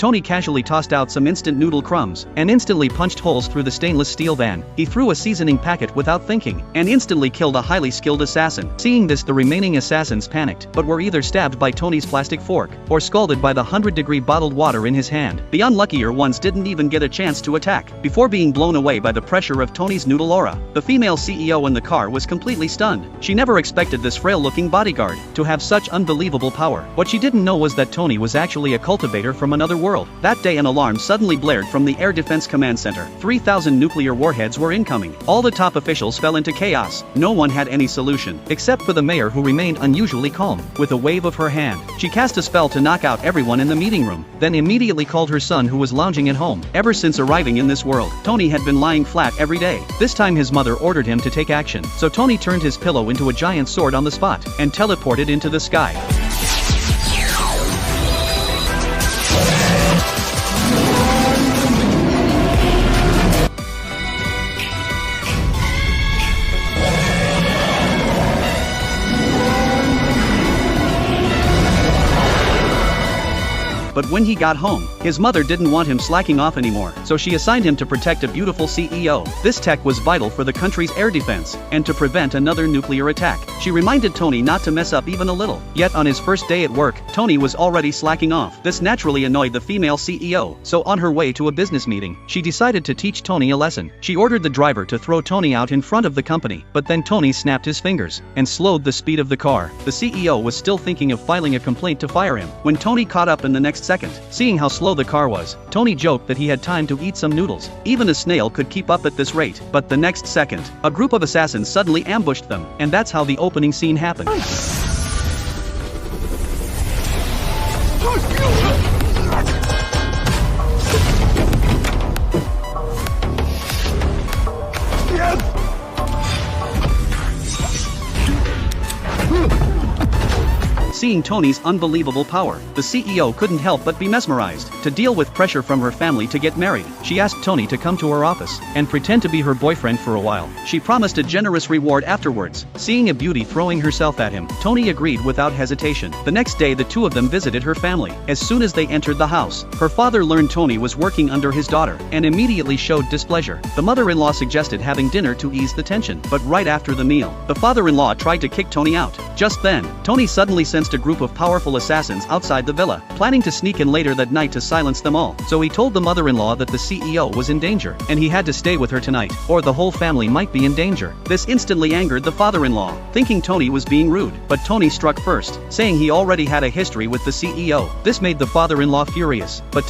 Tony casually tossed out some instant noodle crumbs and instantly punched holes through the stainless steel van. He threw a seasoning packet without thinking and instantly killed a highly skilled assassin. Seeing this, the remaining assassins panicked but were either stabbed by Tony's plastic fork or scalded by the 100-degree bottled water in his hand. The unluckier ones didn't even get a chance to attack before being blown away by the pressure of Tony's noodle aura. The female CEO in the car was completely stunned. She never expected this frail-looking bodyguard to have such unbelievable power. What she didn't know was that Tony was actually a cultivator from another world. That day an alarm suddenly blared from the Air Defense Command Center. 3,000 nuclear warheads were incoming. All the top officials fell into chaos. No one had any solution, except for the mayor, who remained unusually calm. With a wave of her hand, she cast a spell to knock out everyone in the meeting room, then immediately called her son, who was lounging at home. Ever since arriving in this world, Tony had been lying flat every day. This time his mother ordered him to take action, so Tony turned his pillow into a giant sword on the spot and teleported into the sky. But when he got home, his mother didn't want him slacking off anymore, so she assigned him to protect a beautiful CEO. This tech was vital for the country's air defense and to prevent another nuclear attack. She reminded Tony not to mess up even a little. Yet on his first day at work, Tony was already slacking off. This naturally annoyed the female CEO, so on her way to a business meeting, she decided to teach Tony a lesson. She ordered the driver to throw Tony out in front of the company, but then Tony snapped his fingers and slowed the speed of the car. The CEO was still thinking of filing a complaint to fire him when Tony caught up in the next second. Seeing how slow the car was, Tony joked that he had time to eat some noodles. Even a snail could keep up at this rate. But the next second, a group of assassins suddenly ambushed them, and that's how the opening scene happened. Seeing Tony's unbelievable power, the CEO couldn't help but be mesmerized. To deal with pressure from her family to get married, she asked Tony to come to her office and pretend to be her boyfriend for a while. She promised a generous reward afterwards. Seeing a beauty throwing herself at him, Tony agreed without hesitation. The next day the two of them visited her family. As soon as they entered the house, her father learned Tony was working under his daughter and immediately showed displeasure. The mother-in-law suggested having dinner to ease the tension, but right after the meal, the father-in-law tried to kick Tony out. Just then, Tony suddenly sensed a group of powerful assassins outside the villa, planning to sneak in later that night to silence them all. So he told the mother-in-law that the CEO was in danger, and he had to stay with her tonight, or the whole family might be in danger. This instantly angered the father-in-law, thinking Tony was being rude, but Tony struck first, saying he already had a history with the CEO. This made the father-in-law furious, but